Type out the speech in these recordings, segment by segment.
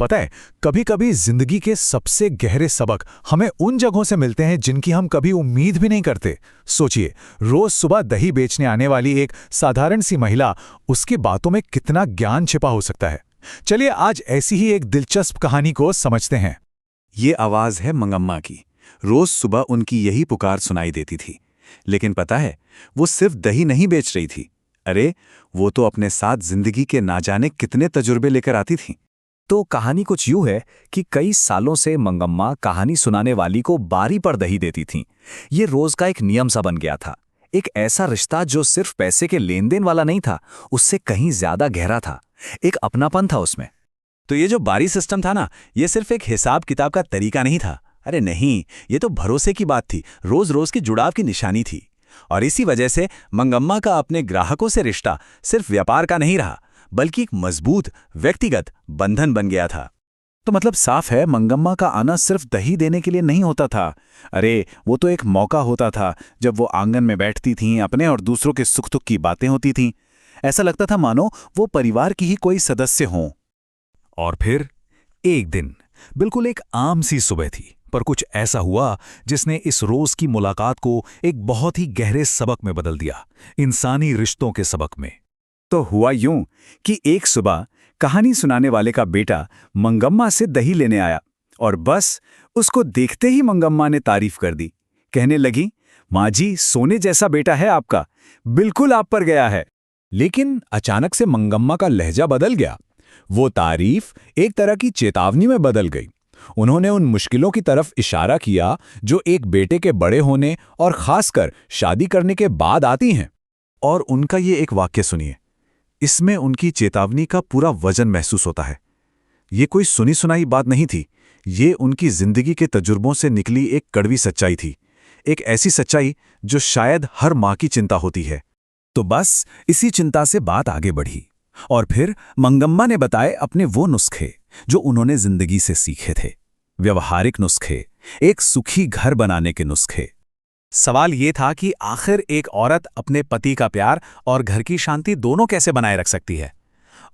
पता है, कभी कभी जिंदगी के सबसे गहरे सबक हमें उन जगहों से मिलते हैं जिनकी हम कभी उम्मीद भी नहीं करते। सोचिए, रोज सुबह दही बेचने आने वाली एक साधारण सी महिला, उसकी बातों में कितना ज्ञान छिपा हो सकता है। चलिए आज ऐसी ही एक दिलचस्प कहानी को समझते हैं। ये आवाज है मंगम्मा की। रोज सुबह उनकी यही पुकार सुनाई देती थी। लेकिन पता है, वो सिर्फ दही नहीं बेच रही थी। अरे, वो तो अपने साथ जिंदगी के ना जाने कितने तजुर्बे लेकर आती थी। तो कहानी कुछ यूं है कि कई सालों से मंगम्मा कहानी सुनाने वाली को बारी पर दही देती थीं। ये रोज का एक नियम सा बन गया था, एक ऐसा रिश्ता जो सिर्फ पैसे के लेन देन वाला नहीं था, उससे कहीं ज्यादा गहरा था। एक अपनापन था उसमें। तो ये जो बारी सिस्टम था ना, ये सिर्फ एक हिसाब किताब का तरीका नहीं था। अरे नहीं, ये तो भरोसे की बात थी, रोज रोज की जुड़ाव की निशानी थी। और इसी वजह से मंगम्मा का अपने ग्राहकों से रिश्ता सिर्फ व्यापार का नहीं रहा, बल्कि एक मजबूत व्यक्तिगत बंधन बन गया था। तो मतलब साफ है, मंगम्मा का आना सिर्फ दही देने के लिए नहीं होता था। अरे, वो तो एक मौका होता था जब वो आंगन में बैठती थीं, अपने और दूसरों के सुख दुख की बातें होती थीं। ऐसा लगता था मानो वो परिवार की ही कोई सदस्य हों। और फिर एक दिन, बिल्कुल एक आम सी सुबह थी, पर कुछ ऐसा हुआ जिसने इस रोज की मुलाकात को एक बहुत ही गहरे सबक में बदल दिया, इंसानी रिश्तों के सबक में। तो हुआ यूं कि एक सुबह कहानी सुनाने वाले का बेटा मंगम्मा से दही लेने आया और बस उसको देखते ही मंगम्मा ने तारीफ कर दी। कहने लगी, माँ जी, सोने जैसा बेटा है आपका, बिल्कुल आप पर गया है। लेकिन अचानक से मंगम्मा का लहजा बदल गया। वो तारीफ एक तरह की चेतावनी में बदल गई। उन्होंने उन मुश्किलों की तरफ इशारा किया जो एक बेटे के बड़े होने और खासकर शादी करने के बाद आती हैं। और उनका ये एक वाक्य सुनिए, इसमें उनकी चेतावनी का पूरा वजन महसूस होता है। ये कोई सुनी सुनाई बात नहीं थी, ये उनकी जिंदगी के तजुर्बों से निकली एक कड़वी सच्चाई थी। एक ऐसी सच्चाई जो शायद हर माँ की चिंता होती है। तो बस इसी चिंता से बात आगे बढ़ी और फिर मंगम्मा ने बताए अपने वो नुस्खे जो उन्होंने जिंदगी से सीखे थे। व्यवहारिक नुस्खे, एक सुखी घर बनाने के नुस्खे। सवाल ये था कि आखिर एक औरत अपने पति का प्यार और घर की शांति दोनों कैसे बनाए रख सकती है।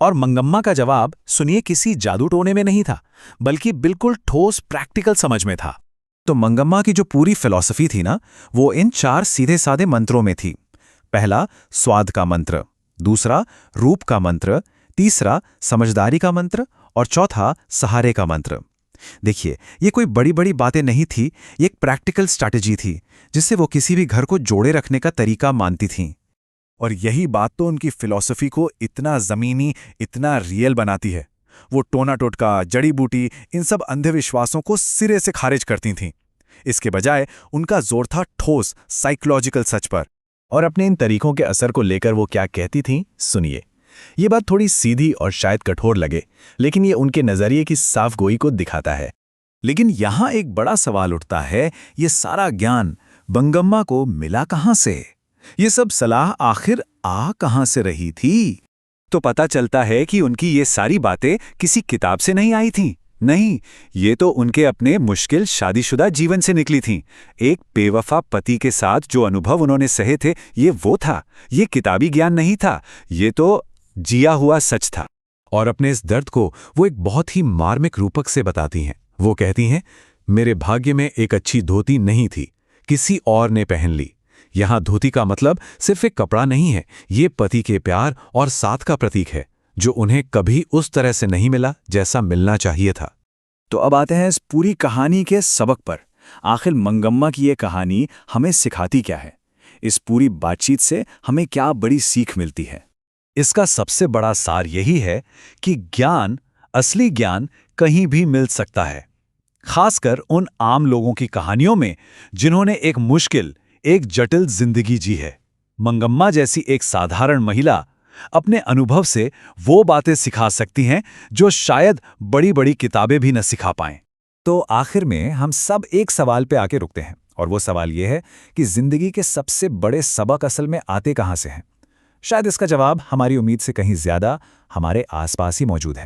और मंगम्मा का जवाब सुनिए, किसी जादू टोने में नहीं था, बल्कि बिल्कुल ठोस प्रैक्टिकल समझ में था। तो मंगम्मा की जो पूरी फिलॉसफी थी ना, वो इन 4 सीधे साधे मंत्रों में थी। पहला, स्वाद का मंत्र। दूसरा, रूप का मंत्र। तीसरा, समझदारी का मंत्र। और चौथा, सहारे का मंत्र। देखिए, ये कोई बड़ी बड़ी बातें नहीं थी, ये एक प्रैक्टिकल स्ट्रैटेजी थी जिससे वो किसी भी घर को जोड़े रखने का तरीका मानती थीं। और यही बात तो उनकी फिलॉसफी को इतना जमीनी, इतना रियल बनाती है। वो टोना टोटका, जड़ी बूटी, इन सब अंधविश्वासों को सिरे से खारिज करती थीं। इसके बजाय उनका जोर था ठोस साइकोलॉजिकल सच पर। और अपने इन तरीकों के असर को लेकर वो क्या कहती थीं, सुनिए। ये बात थोड़ी सीधी और शायद कठोर लगे, लेकिन ये उनके नजरिए की साफ गोई को दिखाता है। लेकिन यहां एक बड़ा सवाल उठता है, ये सारा ज्ञान मंगम्मा को मिला कहां से? ये सब सलाह आखिर आ कहां से रही थी? तो पता चलता है कि उनकी ये सारी बातें किसी किताब से नहीं आई थीं। नहीं, ये तो उनके अपने मुश्किल शादीशुदा जीवन से निकली थीं। एक बेवफा पति के साथ जो अनुभव उन्होंने सहे थे, ये वो था। ये किताबी ज्ञान नहीं था, ये तो जिया हुआ सच था। और अपने इस दर्द को वो एक बहुत ही मार्मिक रूपक से बताती हैं। वो कहती हैं, मेरे भाग्य में एक अच्छी धोती नहीं थी, किसी और ने पहन ली। यहां धोती का मतलब सिर्फ एक कपड़ा नहीं है, ये पति के प्यार और साथ का प्रतीक है, जो उन्हें कभी उस तरह से नहीं मिला जैसा मिलना चाहिए था। तो अब आते हैं इस पूरी कहानी के सबक पर। आखिर मंगम्मा की ये कहानी हमें सिखाती क्या है? इस पूरी बातचीत से हमें क्या बड़ी सीख मिलती है? इसका सबसे बड़ा सार यही है कि ज्ञान, असली ज्ञान कहीं भी मिल सकता है, खासकर उन आम लोगों की कहानियों में जिन्होंने एक मुश्किल, एक जटिल जिंदगी जी है। मंगम्मा जैसी एक साधारण महिला अपने अनुभव से वो बातें सिखा सकती हैं जो शायद बड़ी बड़ी किताबें भी न सिखा पाएं। तो आखिर में हम सब एक सवाल पे आके रुकते हैं, और वो सवाल ये है कि जिंदगी के सबसे बड़े सबक असल में आते कहां से हैं? शायद इसका जवाब हमारी उम्मीद से कहीं ज्यादा हमारे आसपास ही मौजूद है।